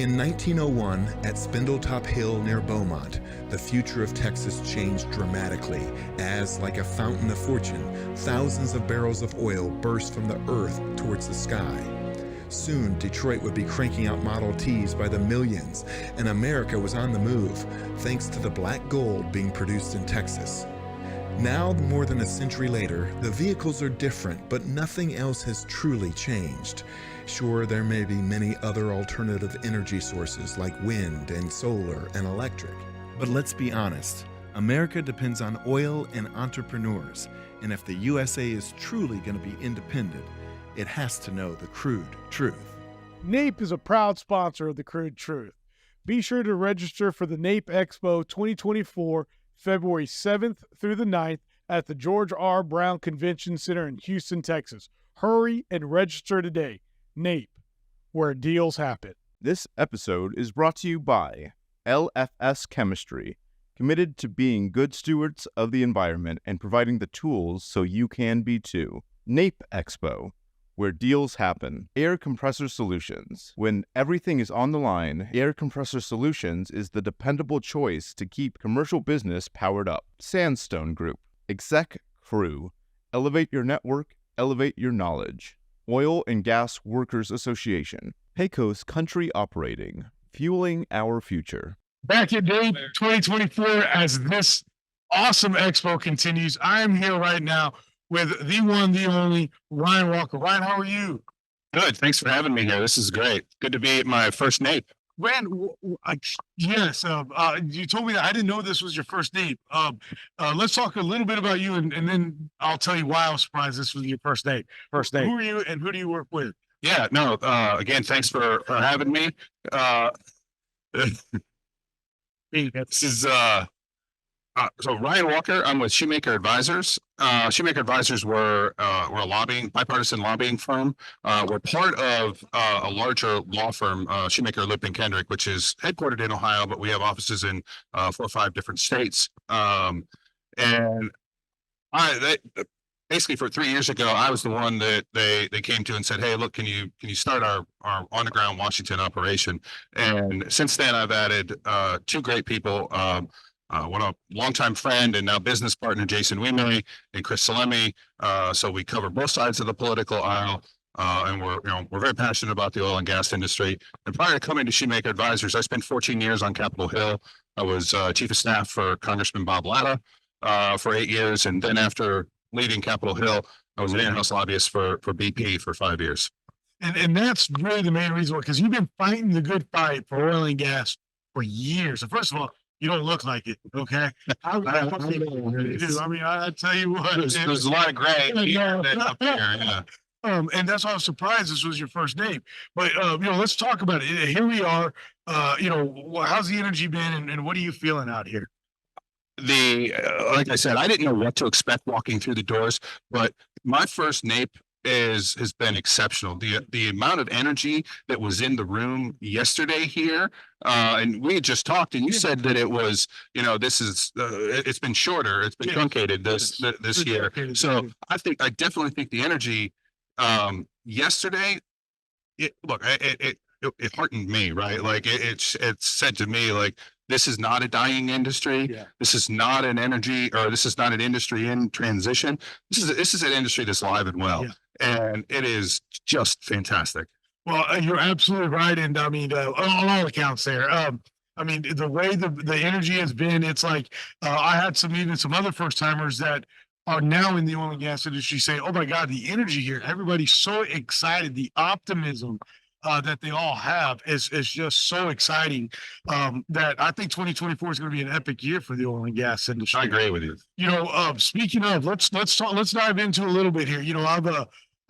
In 1901, at Spindletop Hill near Beaumont, the future of Texas changed dramatically as, like a fountain of fortune, thousands of barrels of oil burst from the earth towards the sky. Soon, Detroit would be cranking out Model Ts by the millions, and America was on the move, thanks to the black gold being produced in Texas. Now, more than a century later, the vehicles are different, but nothing else has truly changed. Sure, there may be many other alternative energy sources like wind and solar and electric. But let's be honest, America depends on oil and entrepreneurs, and if the USA is truly going to be independent, it has to know the crude truth. NAPE is a proud sponsor of the Crude Truth. Be sure to register for the NAPE Expo 2024, February 7th through the 9th at the George R. Brown Convention Center in Houston, Texas. Hurry and register today. NAPE, where deals happen. This episode is brought to you by LFS Chemistry, committed to being good stewards of the environment and providing the tools so you can be too. NAPE Expo, where deals happen. Air Compressor Solutions. When everything is on the line, Air Compressor Solutions is the dependable choice to keep commercial business powered up. Sandstone Group. Exec Crew. Elevate your network, elevate your knowledge. Oil and Gas Workers Association. Pecos Country Operating. Fueling our future. Back in NAPE 2024 as this awesome expo continues. I am here right now with the one, the only, Ryan Walker. Ryan, how are you? Good. Thanks for having me here. This is great. Good to be at my first NAPE. Ryan, yes, you told me that. I didn't know this was your first NAPE. Let's talk a little bit about you, and then I'll tell you why I was surprised this was your first NAPE. Who are you, and who do you work with? Yeah, no, again, thanks for having me. This is so Ryan Walker. I'm with Shoemaker Advisors. Shoemaker Advisors we're a bipartisan lobbying firm. We're part of a larger law firm, Shoemaker Lip and Kendrick, which is headquartered in Ohio, but we have offices in 4 or 5 different states. And basically for 3 years ago, I was the one that they came to and said, "Hey, look, can you start our on the ground Washington operation?" And since then, I've added 2 great people. One a longtime friend and now business partner, Jason Weemay and Chris Salemi. So we cover both sides of the political aisle, and we're very passionate about the oil and gas industry. And prior to coming to Shoemaker Advisors, I spent 14 years on Capitol Hill. I was chief of staff for Congressman Bob Latta for 8 years, and then after leaving Capitol Hill, I was an in-house lobbyist for BP for 5 years. And that's really the main reason, because you've been fighting the good fight for oil and gas for years. So first of all, you don't look like it, okay? I mean, I tell you what. There's a lot of gray up here, yeah. And that's why I was surprised this was your first NAPE. But, let's talk about it. Here we are. How's the energy been, and what are you feeling out here? Like I said, I didn't know what to expect walking through the doors, but my first NAPE has been exceptional. The amount of energy that was in the room yesterday here, and we had just talked, and you said that it was, this is it's been shorter, it's been truncated this year. So I definitely think the energy yesterday, it heartened me, right? Like it said to me, like, this is not a dying industry. Yeah. This is not an industry in transition. This is an industry that's alive and well. Yeah. And it is just fantastic. Well, you're absolutely right. And I mean, on all accounts there, I mean, the way the energy has been, it's like, I had some other first timers that are now in the oil and gas industry say, "Oh my God, the energy here, everybody's so excited. The optimism that they all have is just so exciting, that I think 2024 is going to be an epic year for the oil and gas industry." I agree with you. Speaking of, let's dive into a little bit here.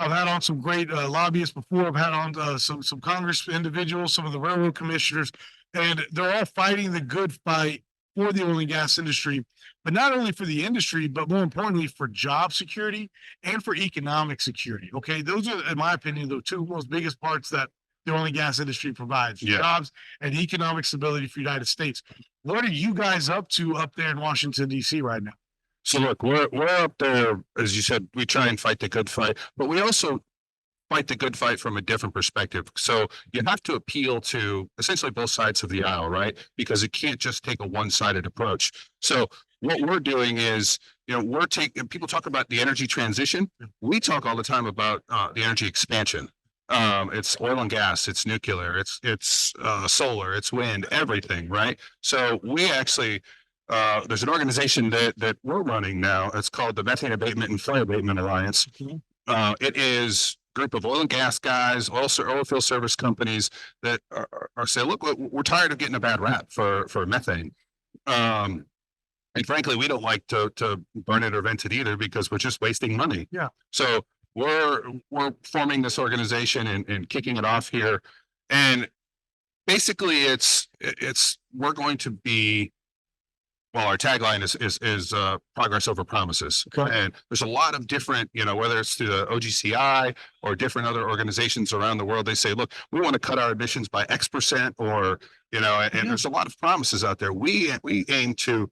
I've had on some great lobbyists before. I've had on some Congress individuals, some of the railroad commissioners, and they're all fighting the good fight for the oil and gas industry, but not only for the industry, but more importantly for job security and for economic security. Okay, those are, in my opinion, the 2 most biggest parts that the oil and gas industry provides: jobs and economic stability for the United States. What are you guys up to up there in Washington, D.C. right now? So look, we're up there, as you said, we try and fight the good fight, but we also fight the good fight from a different perspective. So you have to appeal to essentially both sides of the aisle, right? Because it can't just take a one-sided approach. So what we're doing is, we're taking, people talk about the energy transition. We talk all the time about the energy expansion. It's oil and gas, it's nuclear, it's solar, it's wind, everything, right? So we actually, there's an organization that we're running now. It's called the Methane Abatement and Flare Abatement Alliance. It is a group of oil and gas guys, oil field service companies that are saying, look, we're tired of getting a bad rap for methane. And frankly, we don't like to burn it or vent it either, because we're just wasting money. Yeah. So we're forming this organization and kicking it off here. And basically we're going to be, well, our tagline is progress over promises. Okay. And there's a lot of different, whether it's through the OGCI or different other organizations around the world, they say, look, we want to cut our emissions by X%, or, and there's a lot of promises out there. We aim to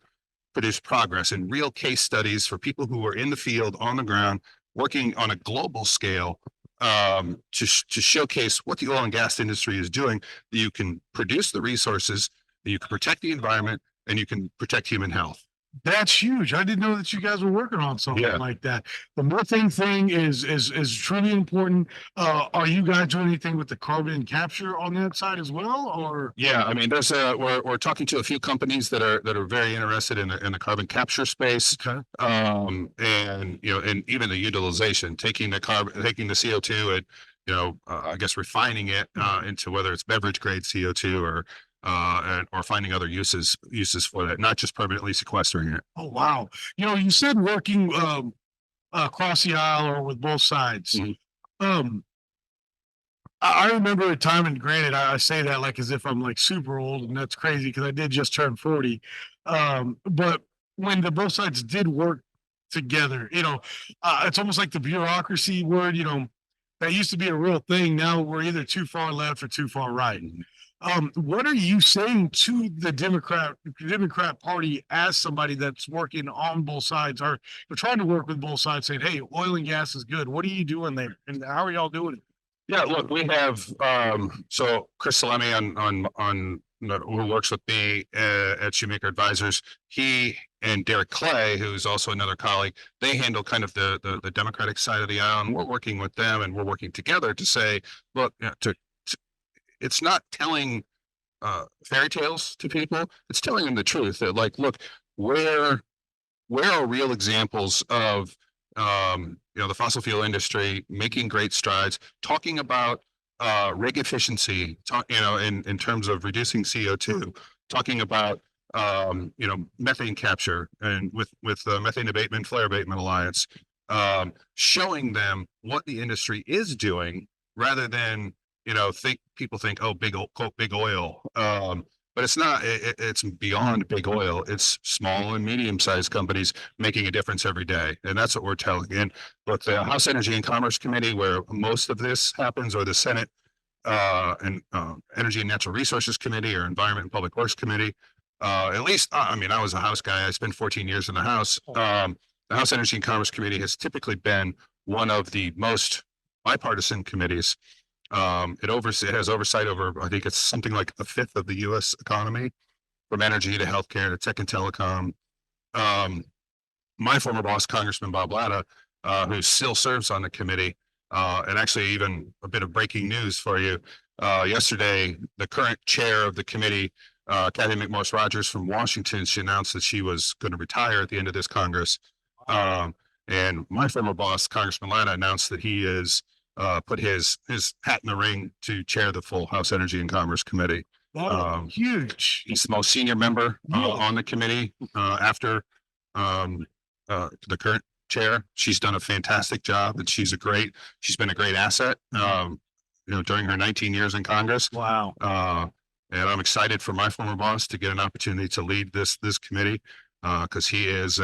produce progress and real case studies for people who are in the field, on the ground, working on a global scale, to showcase what the oil and gas industry is doing. That you can produce the resources, that you can protect the environment, and you can protect human health. That's huge. I didn't know that you guys were working on something like that. The methane thing is truly important. Are you guys doing anything with the carbon capture on that side as well, or? Yeah, I mean, there's we're talking to a few companies that are very interested in the carbon capture space. Okay. And and even the utilization, taking the CO2 and I guess refining it into whether it's beverage grade CO2 or finding other uses for that, not just permanently sequestering it. Oh, wow. You said working across the aisle or with both sides. Mm-hmm. I remember a time, and granted, I say that like as if I'm like super old, and that's crazy because I did just turn 40. But when the both sides did work together, it's almost like the bureaucracy word, that used to be a real thing. Now we're either too far left or too far right. What are you saying to the Democrat Party as somebody that's working on both sides, or you're trying to work with both sides, saying, hey, oil and gas is good. What are you doing there? And how are y'all doing it? Yeah, look, we have so Chris Salemi who works with me at Shoemaker Advisors. He and Derek Clay, who's also another colleague, they handle kind of the Democratic side of the aisle, and we're working with them, and we're working together to say, look, it's not telling fairy tales to people. It's telling them the truth that, like, look, where are real examples of the fossil fuel industry making great strides, talking about rig efficiency, in terms of reducing CO2, talking about methane capture, and with Methane Abatement, Flare Abatement Alliance, showing them what the industry is doing, rather than people think, oh, big oil. But it's not. It's beyond big oil. It's small and medium-sized companies making a difference every day, and that's what we're telling. And with the House Energy and Commerce Committee, where most of this happens, or the Senate and Energy and Natural Resources Committee, or Environment and Public Works Committee, at least, I mean, I was a House guy. I spent 14 years in the House. The House Energy and Commerce Committee has typically been one of the most bipartisan committees. It has oversight over, I think it's something like a fifth of the U.S. economy, from energy to healthcare to tech and telecom. My former boss, Congressman Bob Latta, who still serves on the committee, and actually, even a bit of breaking news for you. Yesterday, the current chair of the committee, Kathy McMorris Rogers from Washington, she announced that she was going to retire at the end of this Congress. And my former boss, Congressman Latta, announced that he is put his hat in the ring to chair the full House Energy and Commerce Committee. Huge. He's the most senior member on the committee after the current chair. She's done a fantastic job, and she's been a great asset during her 19 years in Congress. Wow. And I'm excited for my former boss to get an opportunity to lead this committee, because he is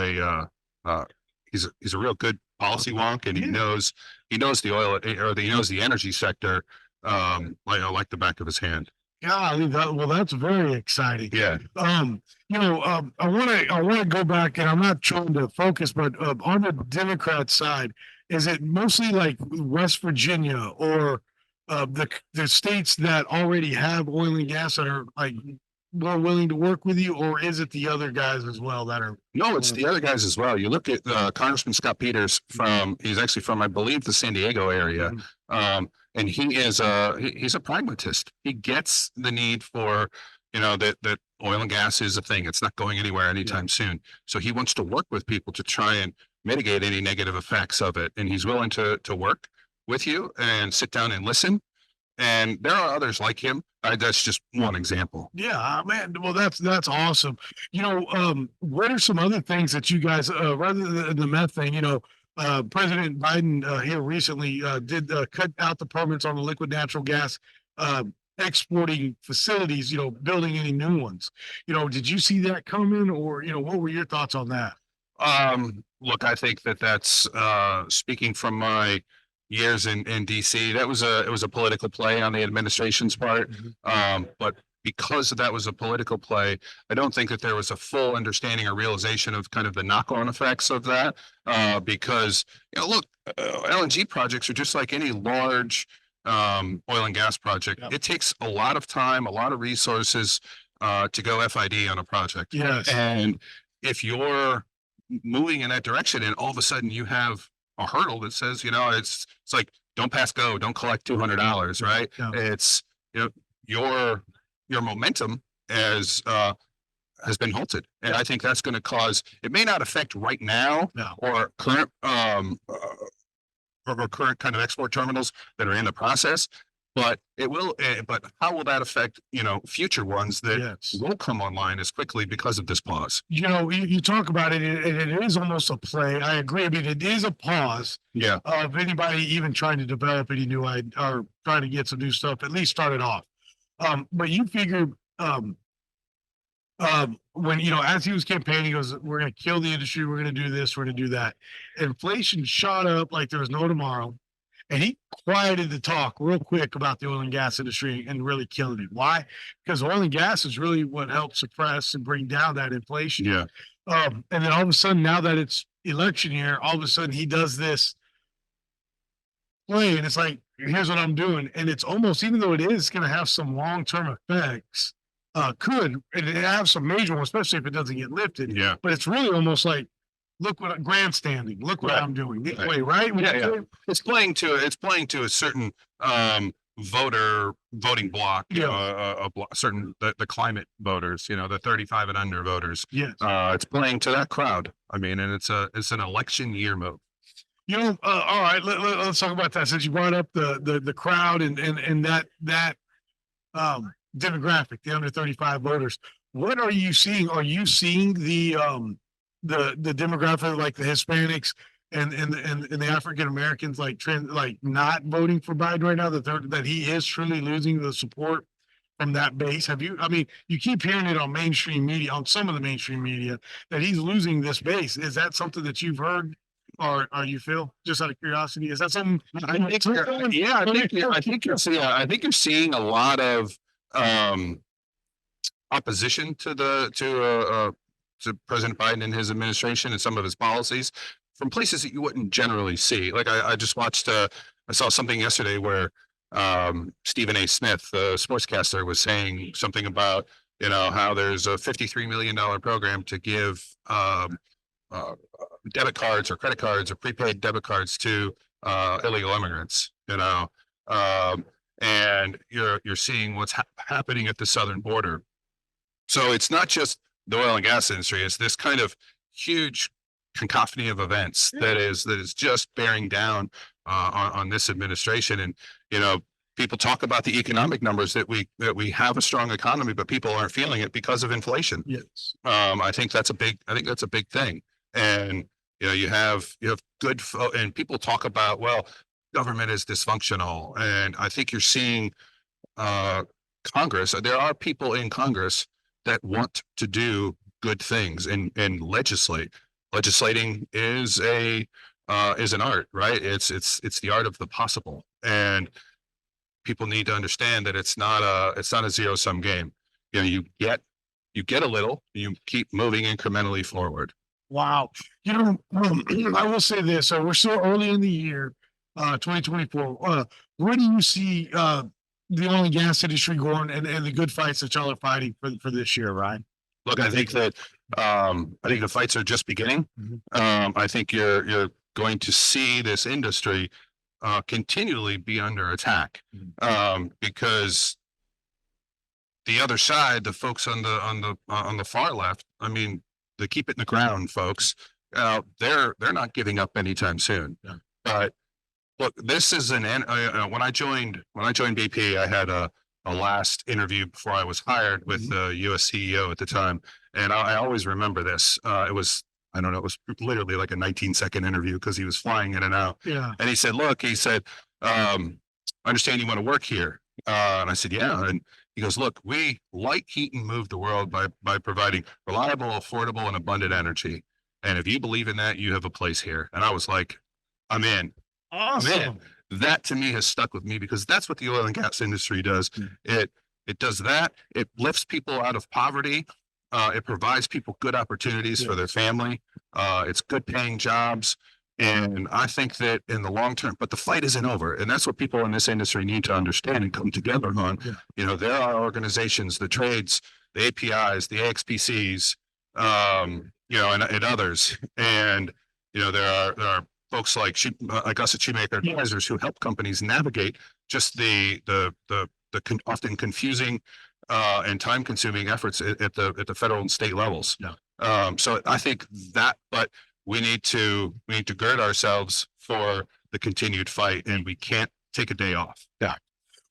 he's a real good policy wonk, and he knows the oil, or he knows the energy sector like the back of his hand. Golly, that's very exciting. Yeah. I want to go back, and I'm not trying to focus, but on the Democrat side, Is it mostly like West Virginia or the states that already have oil and gas that are like more willing to work with you, or is it the other guys as well that are? No, it's the other guys as well. You look at Congressman Scott Peters he's actually from, I believe, the San Diego area. And he's a pragmatist. He gets the need for, that oil and gas is a thing. It's not going anywhere anytime soon. So he wants to work with people to try and mitigate any negative effects of it. And he's willing to work with you and sit down and listen. And there are others like him. That's just one example. Yeah, man. Well, that's awesome. What are some other things that you guys, rather than the methane, President Biden here recently did cut out the permits on the liquid natural gas exporting facilities, building any new ones. Did you see that coming, or, what were your thoughts on that? Look, I think that's speaking from my years in D.C. It was a political play on the administration's part. But because that was a political play, I don't think that there was a full understanding or realization of kind of the knock-on effects of that. Because, look, LNG projects are just like any large oil and gas project. It takes a lot of time, a lot of resources to go FID on a project. Yes. And if you're moving in that direction and all of a sudden you have a hurdle that says, it's like, don't pass go, don't collect $200, right? Yeah. It's, your momentum has been halted. And I think that's going to cause, it may not affect right now or current, or current kind of export terminals that are in the process, but it will, but how will that affect, future ones that won't come online as quickly because of this pause? You talk about it, and it is almost a play. I agree. I mean, it is a pause. Yeah. Of anybody even trying to develop any new or trying to get some new stuff, at least start it off. But you figure, when, as he was campaigning, he goes, we're going to kill the industry. We're going to do this. We're going to do that. Inflation shot up like there was no tomorrow. And he quieted the talk real quick about the oil and gas industry and really killing it. Why? Because oil and gas is really what helped suppress and bring down that inflation. Yeah. And then all of a sudden, now that it's election year, all of a sudden he does this play, and it's like, here's what I'm doing. And it's almost, even though it is going to have some long-term effects, could and it have some major ones, especially if it doesn't get lifted. Yeah. But it's really almost like, look what grandstanding. Look what I'm doing. Right? Yeah. It's playing to a certain voting block. Certain the climate voters. The 35 and under voters. Yes. It's playing to that crowd. I mean, and it's an election year move. All right. Let's talk about that. Since you brought up the crowd and that demographic, the under 35 voters. What are you seeing? Are you seeing the demographic, like the Hispanics and the African Americans, like not voting for Biden right now, that he is truly losing the support from that base? You keep hearing it on mainstream media, on some of the mainstream media, that he's losing this base. Is that something that you've heard, or you feel, just out of curiosity? Is that something? I think you're seeing a lot of opposition to President Biden and his administration and some of his policies from places that you wouldn't generally see. Like I just watched, I saw something yesterday where Stephen A. Smith, the sportscaster, was saying something about, how there's a $53 million program to give debit cards or credit cards or prepaid debit cards to illegal immigrants, and you're seeing what's happening at the southern border. So it's not just the oil and gas industry. It's this kind of huge cacophony of events that is just bearing down on this administration. And people talk about the economic numbers that we have a strong economy, but people aren't feeling it because of inflation. Yes. I think that's a big thing. And you have good and people talk about, well, government is dysfunctional, and I think you're seeing Congress. There are people in Congress that want to do good things and legislate. Legislating is an art, right? It's the art of the possible, and people need to understand that it's not a zero-sum game. You get a little, you keep moving incrementally forward. Wow. I will say this. So we're still early in the year, 2024. Where do you see the oil and gas industry going and the good fights that y'all are fighting for this year, Ryan? Look, I think that I think the fights are just beginning. Mhm. I think you're going to see this industry continually be under attack because the other side, the folks on the far left, I mean, they keep it in the ground, folks. They're not giving up anytime soon. Yeah. But look, this is when I joined BP, I had a last interview before I was hired with the U.S. CEO at the time, and I always remember this. It was, I don't know, it was literally like a 19-second interview because he was flying in and out. Yeah. And he said, "Look," he said, "I understand you want to work here." And I said, "Yeah." And he goes, "Look, we light, heat, and move the world by providing reliable, affordable, and abundant energy. And if you believe in that, you have a place here." And I was like, "I'm in." Awesome. That to me has stuck with me because that's what the oil and gas industry does. It does that. It lifts people out of poverty. It provides people good opportunities for their family. It's good paying jobs. And I think that in the long term, but the fight isn't over. And that's what people in this industry need to understand and come together on. Yeah. You know, there are organizations, the trades, the APIs, the AXPCs, you know, and others. And, you know, there are folks like us at Shoemaker Advisors who help companies navigate just the often confusing and time-consuming efforts at the federal and state levels. Yeah. So I think that, but we need to gird ourselves for the continued fight, and we can't take a day off. Yeah.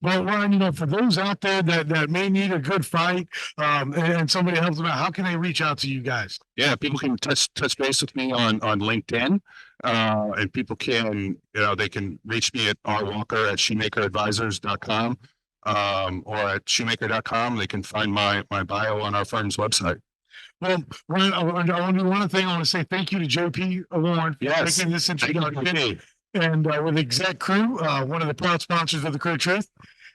Well, Ryan, for those out there that may need a good fight, and somebody helps them out, how can they reach out to you guys? Yeah, people can touch base with me on LinkedIn, and people can, they can reach me at rwalker@shoemakeradvisors.com, or at shoemaker.com. They can find my bio on our firm's website. Well, Ryan, I want to do one thing. I want to say thank you to JP Warren for making this introduction. And with Exec Crew, one of the proud sponsors of the Crude Truth.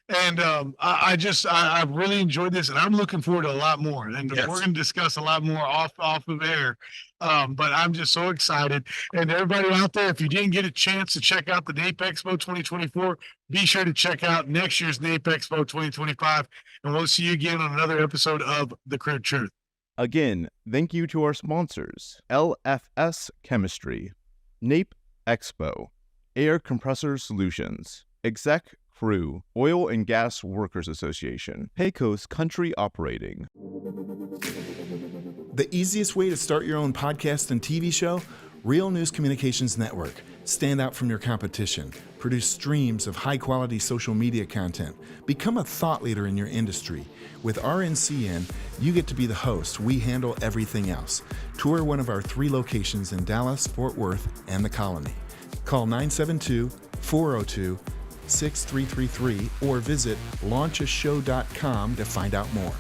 And I really enjoyed this, and I'm looking forward to a lot more. And we're going to discuss a lot more off of air. But I'm just so excited. And everybody out there, if you didn't get a chance to check out the NAPE Expo 2024, be sure to check out next year's NAPE Expo 2025. And we'll see you again on another episode of The Crude Truth. Again, thank you to our sponsors, LFS Chemistry, NAPE Expo, Air Compressor Solutions, Exec Crew, Oil and Gas Workers Association, Pecos Country Operating. The easiest way to start your own podcast and TV show? Real News Communications Network. Stand out from your competition. Produce streams of high-quality social media content. Become a thought leader in your industry. With RNCN, you get to be the host. We handle everything else. Tour one of our 3 locations in Dallas, Fort Worth, and the Colony. Call 972-402-6333 or visit launchashow.com to find out more.